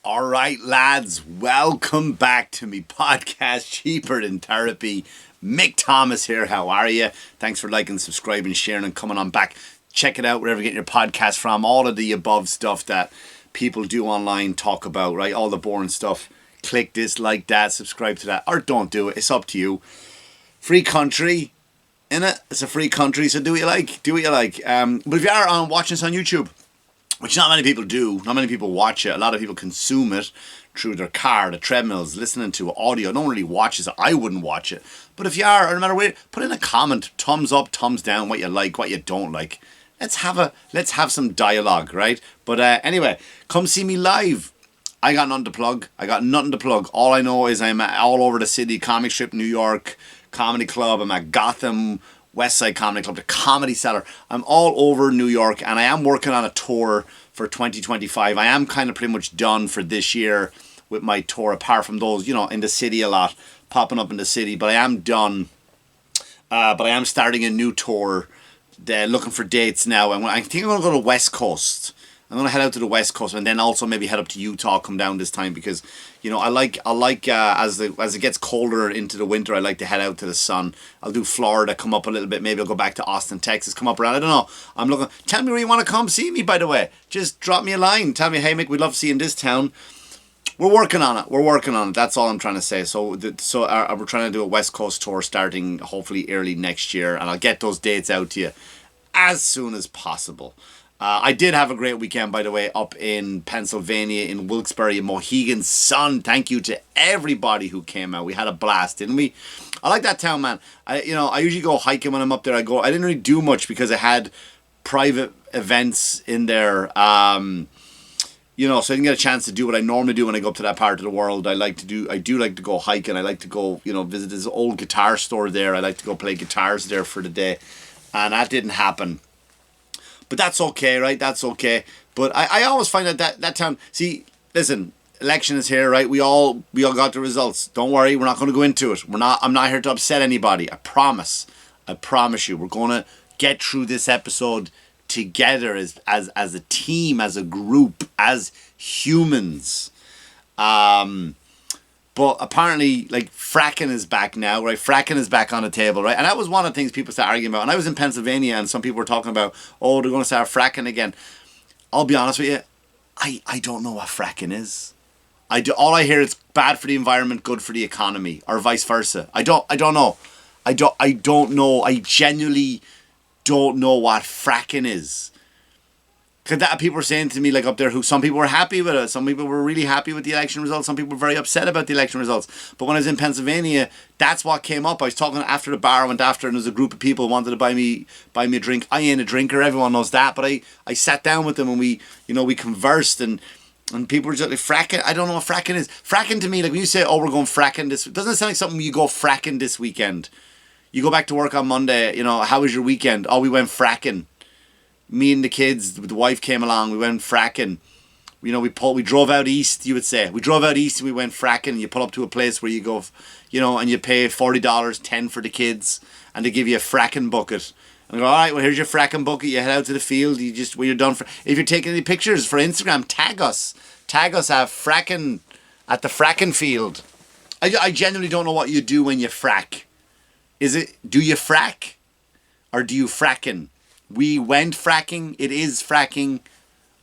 All right, lads, welcome back to me podcast, Cheaper Than Therapy. Mick Thomas here. How are you? Thanks for liking, subscribing, sharing, and coming on back. Check it out wherever you get your podcast from. All of the above stuff that people do online, talk about, right? All the boring stuff. Click this, like that, subscribe to that, or don't do it. It's up to you. Free country, innit? It's a free country, so do what you like. Do what you like. But if you are watching this on YouTube, which not many people do, not many people watch it. A lot of people consume it through their car, the treadmills, listening to audio. No one really watches it. I wouldn't watch it. But if you are, or no matter where, put in a comment, thumbs up, thumbs down, what you like, what you don't like. Let's have some dialogue, right? But anyway, come see me live. I got nothing to plug. All I know is I'm all over the city, Comic Strip, New York, Comedy Club. I'm at Gotham, West Side Comedy Club, the Comedy Cellar. I'm all over New York, and I am working on a tour for 2025. I am kind of pretty much done for this year with my tour, apart from those, in the city a lot, popping up in the city. But I am done. But I am starting a new tour. Looking for dates now, and I think I'm going to go to West Coast. I'm going to head out to the West Coast, and then also maybe head up to Utah, come down this time, because I like as it gets colder into the winter, I like to head out to the sun. I'll do Florida, come up a little bit, maybe I'll go back to Austin, Texas, come up around. I don't know. I'm looking. Tell me where you want to come see me, by the way. Just drop me a line. Tell me, hey Mick, we'd love to see you in this town. We're working on it. That's all I'm trying to say. So we're trying to do a West Coast tour starting hopefully early next year, and I'll get those dates out to you as soon as possible. I did have a great weekend, by the way, up in Pennsylvania, in Wilkes-Barre, Mohegan Sun. Thank you to everybody who came out. We had a blast, didn't we? I like that town, man. I usually go hiking when I'm up there. I didn't really do much because I had private events in there. So I didn't get a chance to do what I normally do when I go up to that part of the world. I do like to go hiking. I like to go, visit this old guitar store there. I like to go play guitars there for the day. And that didn't happen. But that's okay, right? That's okay. But I always find that town... See, listen, election is here, right? We all got the results. Don't worry, we're not going to go into it. I'm not here to upset anybody. I promise you. We're going to get through this episode together as a team, as a group, as humans. But apparently, fracking is back now, right? Fracking is back on the table, right? And that was one of the things people started arguing about. And I was in Pennsylvania, and some people were talking about, they're going to start fracking again. I'll be honest with you, I don't know what fracking is. All I hear is bad for the environment, good for the economy, or vice versa. I don't know. I don't know. I genuinely don't know what fracking is. Because people were saying to me, up there, some people were happy with it. Some people were really happy with the election results. Some people were very upset about the election results. But when I was in Pennsylvania, that's what came up. I was talking after the bar, I went after, and there was a group of people who wanted to buy me a drink. I ain't a drinker, everyone knows that. But I sat down with them, and we conversed, and people were just like, fracking. I don't know what fracking is. Fracking to me, when you say, we're going fracking this, doesn't it sound like something you go fracking this weekend? You go back to work on Monday, how was your weekend? We went fracking. Me and the kids, the wife came along, we went fracking. We drove out east, you would say. We drove out east and we went fracking. You pull up to a place where you go, and you pay $40, $10 for the kids, and they give you a fracking bucket. And I go, all right, well, here's your fracking bucket. You head out to the field. When you're done, if you're taking any pictures for Instagram, tag us. Tag us at the fracking field. I genuinely don't know what you do when you frack. Do you frack? Or do you fracking? We went fracking. It is fracking.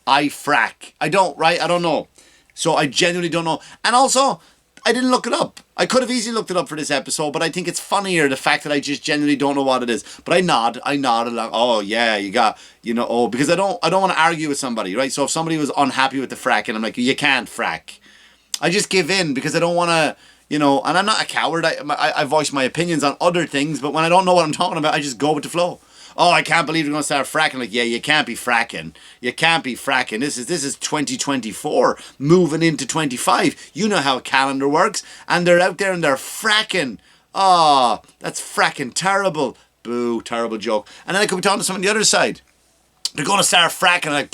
I frack. I don't know. So I genuinely don't know. And also, I didn't look it up. I could have easily looked it up for this episode, but I think it's funnier the fact that I just genuinely don't know what it is. But I nod along. Oh yeah, you got, because I don't want to argue with somebody, right? So if somebody was unhappy with the fracking, I'm like, you can't frack. I just give in because I don't want to, and I'm not a coward. I voice my opinions on other things, but when I don't know what I'm talking about, I just go with the flow. I can't believe you're going to start fracking. Like, yeah, you can't be fracking. You can't be fracking. This is 2024, moving into 25. You know how a calendar works. And they're out there and they're fracking. That's fracking terrible. Boo, terrible joke. And then I could be talking to someone on the other side. They're going to start fracking. Like,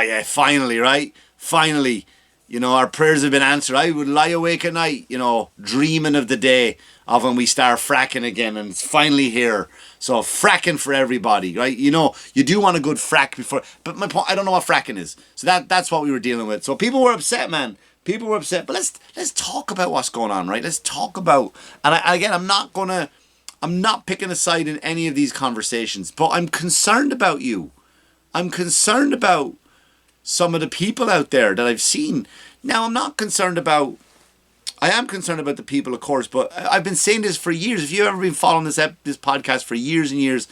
yeah, finally, right? Finally. You know, our prayers have been answered. I would lie awake at night, you know, dreaming of the day of when we start fracking again, and it's finally here. So fracking for everybody, right? You know, you do want a good frack before, but my point, I don't know what fracking is. So that's what we were dealing with. So people were upset, man. People were upset. But let's talk about what's going on, right? Let's talk about, and again, I'm not picking a side in any of these conversations, but I'm concerned about you. I'm concerned about some of the people out there that I've seen. Now, I am concerned about the people, of course, but I've been saying this for years. If you've ever been following this podcast for years and years,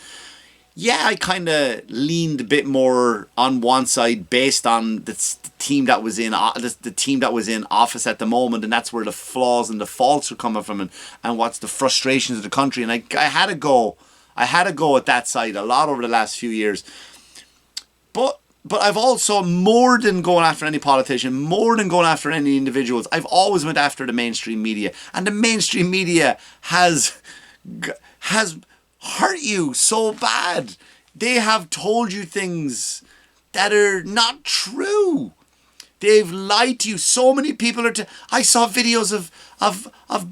yeah, I kind of leaned a bit more on one side based on the team that was in office at the moment, and that's where the flaws and the faults are coming from, and what's the frustrations of the country. And I had to go at that side a lot over the last few years. But I've also, more than going after any politician, more than going after any individuals, I've always went after the mainstream media. And the mainstream media has hurt you so bad. They have told you things that are not true. They've lied to you. So many people are... I saw videos of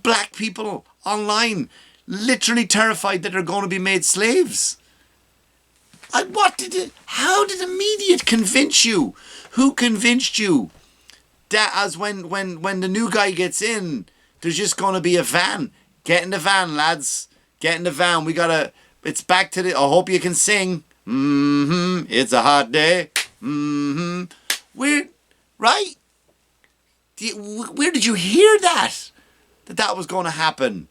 black people online literally terrified that they're going to be made slaves. How did the media convince you? Who convinced you that as when the new guy gets in, there's just going to be a van? Get in the van, lads. Get in the van. It's back to I hope you can sing. It's a hot day. Right? Where did you hear that was going to happen?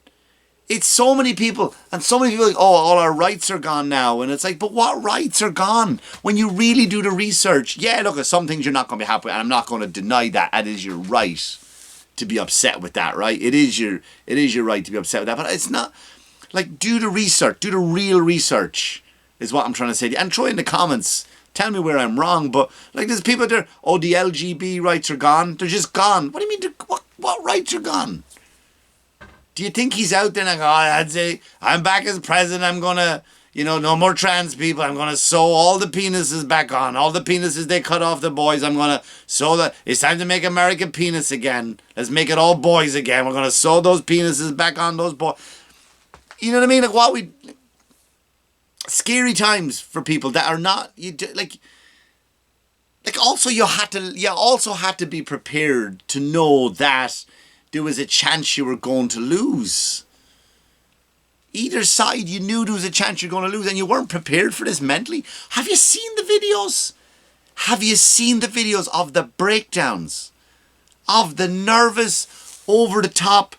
It's so many people, and so many people like, oh, all our rights are gone now. And it's like, but what rights are gone? When you really do the research, yeah, look, some things you're not going to be happy with, and I'm not going to deny that. It is your right to be upset with that, right? It is your right to be upset with that. But it's not, like, do the research, do the real research, is what I'm trying to say. And throw in the comments, tell me where I'm wrong. But, like, there's people out there, oh, the LGB rights are gone. They're just gone. What do you mean, what rights are gone? Do you think he's out there and I'd say, I'm back as president, I'm going to, no more trans people, I'm going to sew all the penises back on, all the penises they cut off the boys, I'm going to sew that, it's time to make America penis again, let's make it all boys again, we're going to sew those penises back on those boys. You know what I mean? Scary times for people that are not, also you also had to be prepared to know that there was a chance you were going to lose. Either side, you knew there was a chance you're going to lose, and you weren't prepared for this mentally. Have you seen the videos? Have you seen the videos of the breakdowns? Of the nervous, over-the-top...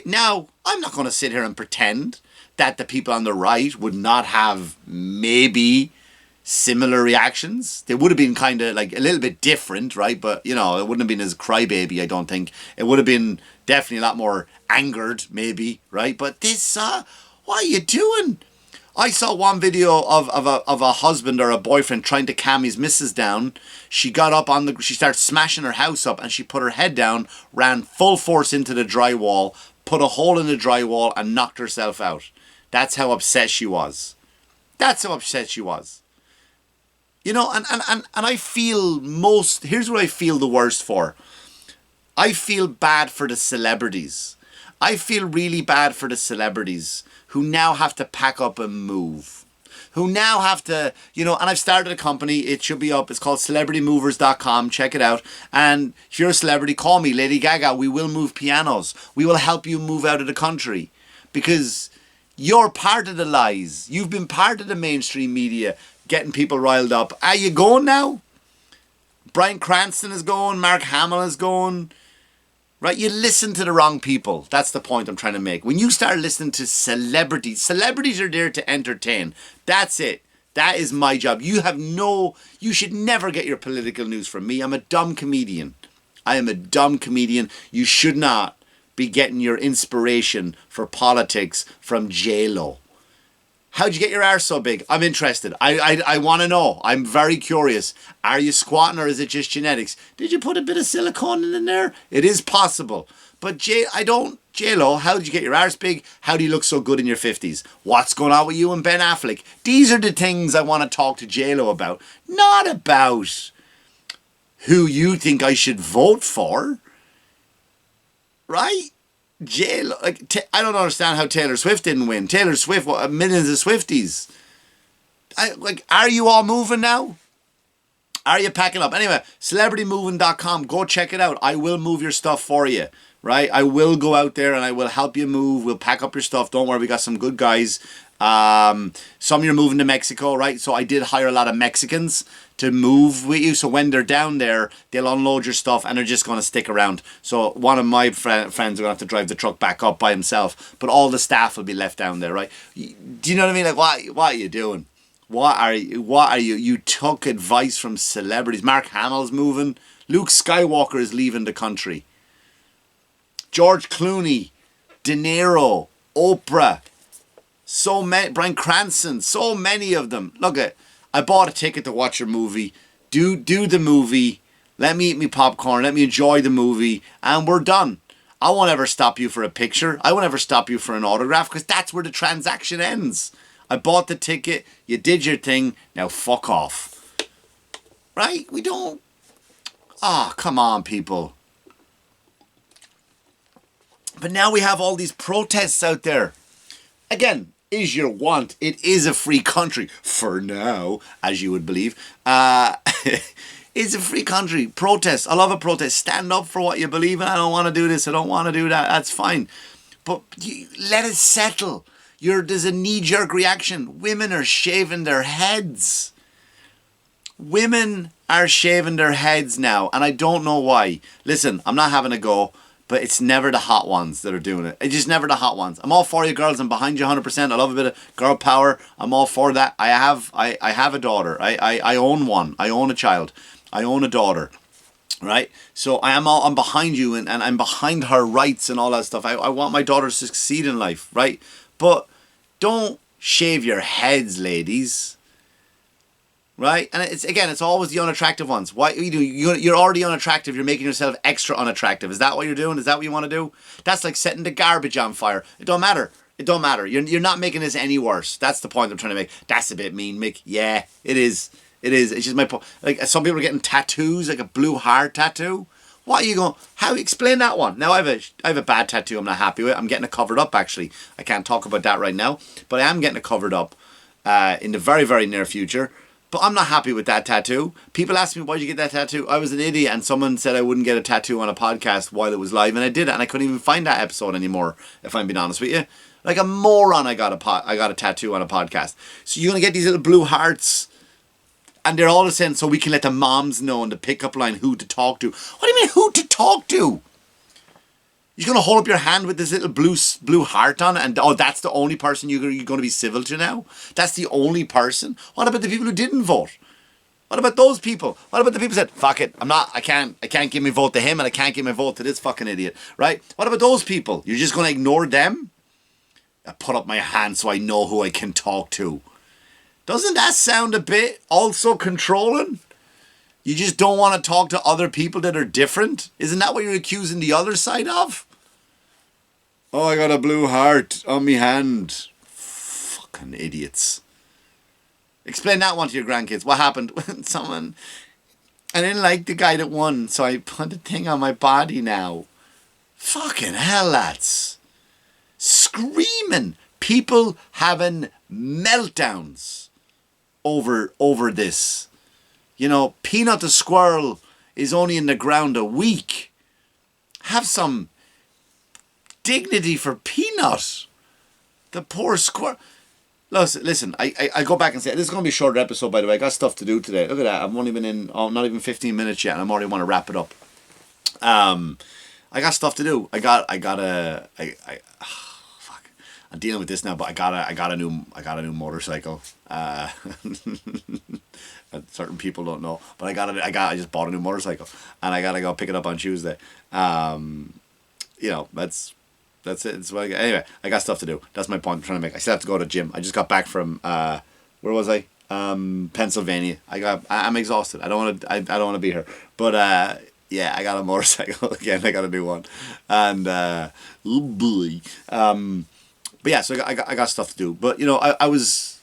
Now, I'm not going to sit here and pretend that the people on the right would not have maybe similar reactions. They would have been kind of like a little bit different, right? But, it wouldn't have been as crybaby, I don't think. It would have been definitely a lot more angered, maybe, right? But this, what are you doing? I saw one video of a husband or a boyfriend trying to calm his missus down. She got up she started smashing her house up, and she put her head down, ran full force into the drywall, put a hole in the drywall, and knocked herself out. That's how upset she was. That's how upset she was. And I feel here's what I feel the worst for. I feel bad for the celebrities. I feel really bad for the celebrities who now have to pack up and move. Who now have to, and I've started a company, it should be up, it's called celebritymovers.com, check it out. And if you're a celebrity, call me, Lady Gaga, we will move pianos. We will help you move out of the country. Because you're part of the lies. You've been part of the mainstream media, getting people riled up. Are you going now? Bryan Cranston is going, Mark Hamill is going. Right, you listen to the wrong people. That's the point I'm trying to make. When you start listening to celebrities are there to entertain. That's it. That is my job. You should never get your political news from me. I'm a dumb comedian. I am a dumb comedian. You should not be getting your inspiration for politics from J-Lo. How'd you get your arse so big? I'm interested. I want to know. I'm very curious. Are you squatting or is it just genetics? Did you put a bit of silicone in there? It is possible. But J-Lo, how did you get your arse big? How do you look so good in your 50s? What's going on with you and Ben Affleck? These are the things I want to talk to J-Lo about. Not about who you think I should vote for, right? I don't understand how Taylor Swift didn't win. Taylor Swift, millions of Swifties. Are you all moving now? Are you packing up? Anyway, celebritymoving.com. Go check it out. I will move your stuff for you, right? I will go out there and I will help you move. We'll pack up your stuff. Don't worry, we got some good guys. Some of you are moving to Mexico, right? So I did hire a lot of Mexicans to move with you. So when they're down there, they'll unload your stuff and they're just going to stick around. So one of my friends are going to have to drive the truck back up by himself. But all the staff will be left down there, right? Do you know what I mean? Like, what are you doing? What are you? You took advice from celebrities. Mark Hamill's moving. Luke Skywalker is leaving the country. George Clooney, De Niro, Oprah, so many, Bryan Cranston, so many of them. Look I bought a ticket to watch your movie. Do the movie. Let me eat me popcorn. Let me enjoy the movie, and we're done. I won't ever stop you for a picture. I won't ever stop you for an autograph because that's where the transaction ends. I bought the ticket. You did your thing. Now fuck off. Right? We don't. Ah, come on, people. But now we have all these protests out there. Again, is your want. It is a free country. For now, as you would believe. It's a free country. Protest. I love a protest. Stand up for what you believe in. I don't want to do this. I don't want to do that. That's fine. But let it settle. There's a knee-jerk reaction. Women are shaving their heads. Women are shaving their heads now. And I don't know why. Listen, I'm not having a go. But it's never the hot ones that are doing it. It's just never the hot ones. I'm all for you girls. I'm behind you 100%. I love a bit of girl power. I'm all for that. I have a daughter. I own one. I own a child. I own a daughter. Right? So I'm behind you and I'm behind her rights and all that stuff. I want my daughter to succeed in life. Right? But don't shave your heads, ladies. Right? And it's always the unattractive ones. Why you do? You're already unattractive. You're making yourself extra unattractive. Is that what you're doing? Is that what you want to do? That's like setting the garbage on fire. It don't matter. It don't matter. You're not making this any worse. That's the point I'm trying to make. That's a bit mean, Mick. Yeah, it is. It is. It's just my point. Like some people are getting tattoos, like a blue heart tattoo. What are you going? How explain that one? Now I have a bad tattoo. I'm not happy with. I'm getting it covered up. Actually, I can't talk about that right now. But I am getting it covered up in the very very near future. But I'm not happy with that tattoo. People ask me, why'd you get that tattoo? I was an idiot and someone said I wouldn't get a tattoo on a podcast while it was live. And I did it and I couldn't even find that episode anymore, if I'm being honest with you. Like a moron, I got a tattoo on a podcast. So you're going to get these little blue hearts and they're all the same so we can let the moms know in the pickup line who to talk to. What do you mean who to talk to? You're going to hold up your hand with this little blue heart on it and, oh, that's the only person you're going to be civil to now? That's the only person? What about the people who didn't vote? What about those people? What about the people who said, fuck it, I can't give my vote to him and I can't give my vote to this fucking idiot, right? What about those people? You're just going to ignore them? I put up my hand so I know who I can talk to. Doesn't that sound a bit also controlling? You just don't want to talk to other people that are different? Isn't that what you're accusing the other side of? Oh, I got a blue heart on me hand. Fucking idiots. Explain that one to your grandkids. What happened when someone... I didn't like the guy that won, so I put a thing on my body now. Fucking hell, lads. Screaming. People having meltdowns over this. You know, Peanut the squirrel is only in the ground a week. Have some dignity for Peanut. The poor squirrel. Listen, I go back and say, this is going to be a shorter episode, by the way. I got stuff to do today. Look at that. I've only been in, not even 15 minutes yet, and I'm already want to wrap it up. I got stuff to do. Fuck. I'm dealing with this now, but I got a new motorcycle. Certain people don't know, but I just bought a new motorcycle, and I gotta go pick it up on Tuesday. You know, that's it. It's what anyway, I got stuff to do. That's my point I'm trying to make. I still have to go to the gym. I just got back from where was I? Pennsylvania. I'm exhausted. I don't want to be here. But yeah, I got a motorcycle again. I got a new one, and oh boy. But yeah, so I got stuff to do. But you know, I was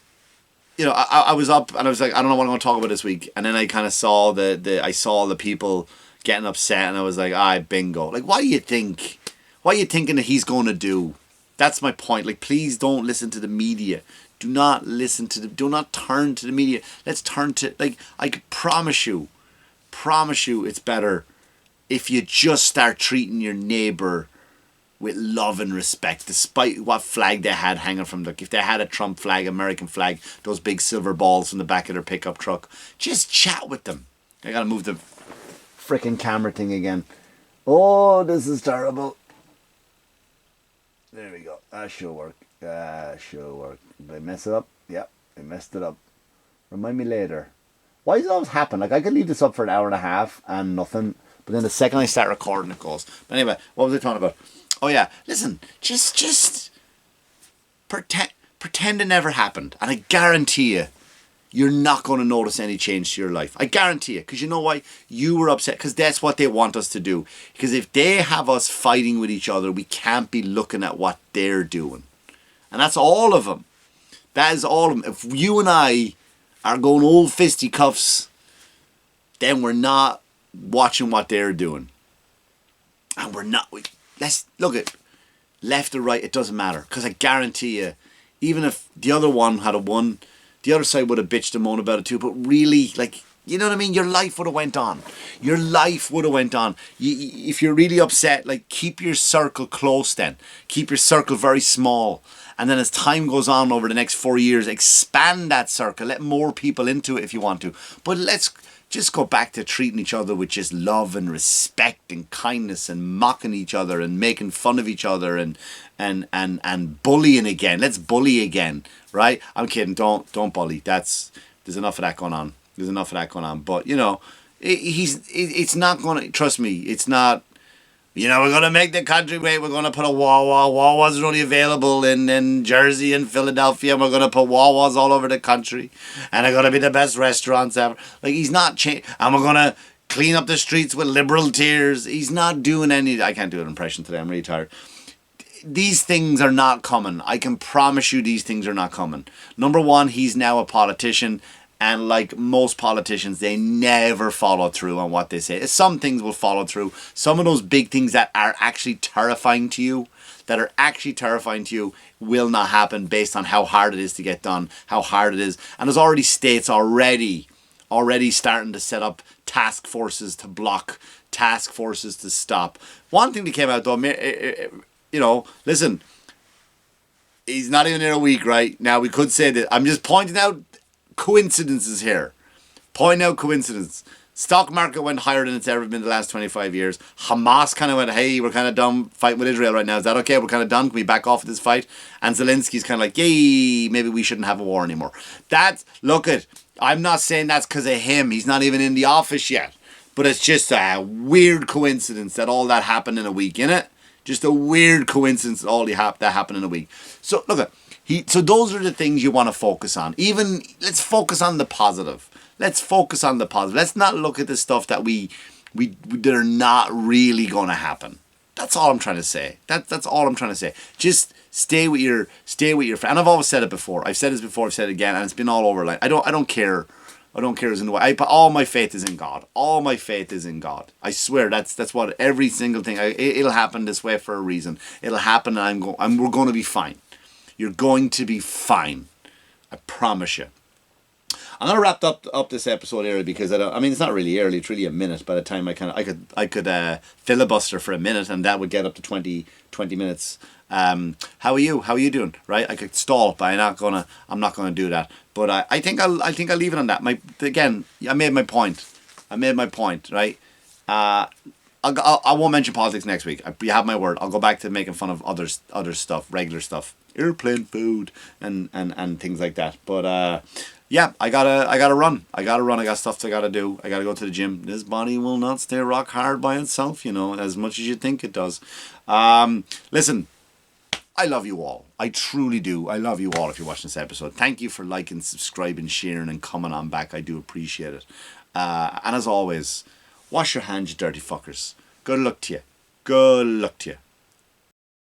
you know, I was up and I was like, I don't know what I'm going to talk about this week. And then I kind of saw I saw the people getting upset and I was like, bingo. Like, what do you think? What are you thinking that he's going to do? That's my point. Like, please don't listen to the media. Do not turn to the media. Let's turn to, like, I could promise you it's better if you just start treating your neighbour with love and respect, despite what flag they had hanging from if they had a Trump flag, American flag, those big silver balls from the back of their pickup truck, just chat with them. I gotta move the frickin' camera thing again. Oh, this is terrible. There we go. That should work. Did I mess it up? Yeah, I messed it up. Remind me later. Why does it always happen? Like, I could leave this up for an hour and a half and nothing, but then the second I start recording, it goes. But anyway, what was I talking about? Oh yeah, listen, just pretend it never happened, and I guarantee you're not going to notice any change to your life. I guarantee you, because you know why? You were upset, because that's what they want us to do. Because if they have us fighting with each other, we can't be looking at what they're doing. And that's all of them. That is all of them. If you and I are going old fisticuffs, then we're not watching what they're doing. And we're not... Let's look at left or right, it doesn't matter. Because I guarantee you, even if the other one had won, the other side would have bitched and moaned about it too. But really, like, you know what I mean? Your life would have went on. Your life would have went on. If you're really upset, like, keep your circle close then. Keep your circle very small. And then as time goes on over the next 4 years, expand that circle. Let more people into it if you want to. But let's just go back to treating each other with just love and respect and kindness and mocking each other and making fun of each other and bullying again. Let's bully again, right? I'm kidding. Don't bully. There's enough of that going on. But you know, it's not going to, trust me, it's not. You know, we're going to make the country great. We're going to put a Wawa. Wawa's are only available in Jersey and Philadelphia. We're going to put Wawas all over the country. And they're going to be the best restaurants ever. Like, he's not changing. And we're going to clean up the streets with liberal tears. He's not doing any... I can't do an impression today. I'm really tired. These things are not coming. I can promise you these things are not coming. Number one, he's now a politician. And like most politicians, they never follow through on what they say. Some things will follow through. Some of those big things that are actually terrifying to you, will not happen based on how hard it is to get done, how hard it is. And there's already states already starting to set up task forces to block, task forces to stop. One thing that came out though, you know, listen, he's not even in a week, right? Now we could say that, I'm just pointing out coincidences here. Point out coincidence. Stock market went higher than it's ever been the last 25 years. Hamas kind of went, hey, we're kind of done fighting with Israel right now. Is that okay? We're kind of done. Can we back off of this fight? And Zelensky's kind of like, yay, maybe we shouldn't have a war anymore. I'm not saying that's because of him. He's not even in the office yet. But it's just a weird coincidence that all that happened in a week, innit? Just a weird coincidence that all that happened in a week. So, look at so those are the things you want to focus on. Even, let's focus on the positive. Let's not look at the stuff that that are not really going to happen. That's all I'm trying to say. That's all I'm trying to say. Just stay with your friend. And I've always said it before. I've said this before. I've said it again, and it's been all over. Like I don't care. I don't care as in the way. All my faith is in God. All my faith is in God. I swear that's what every single thing. It'll happen this way for a reason. It'll happen, and we're going to be fine. You're going to be fine. I promise you. I'm gonna wrap up this episode early because it's not really early. It's really a minute. By the time I could filibuster for a minute, and that would get up to 20 minutes. How are you? How are you doing? Right? I could stall, but I'm not gonna do that. But I think I'll leave it on that. I made my point. Right? I won't mention politics next week. You have my word. I'll go back to making fun of other stuff, regular stuff, airplane food, and things like that. But yeah, I gotta run. I got stuff I gotta do. I gotta go to the gym. This body will not stay rock hard by itself, as much as you think it does. Listen, I love you all. I truly do. I love you all if you're watching this episode. Thank you for liking, subscribing, sharing, and coming on back. I do appreciate it. And as always, wash your hands, you dirty fuckers. Good luck to you.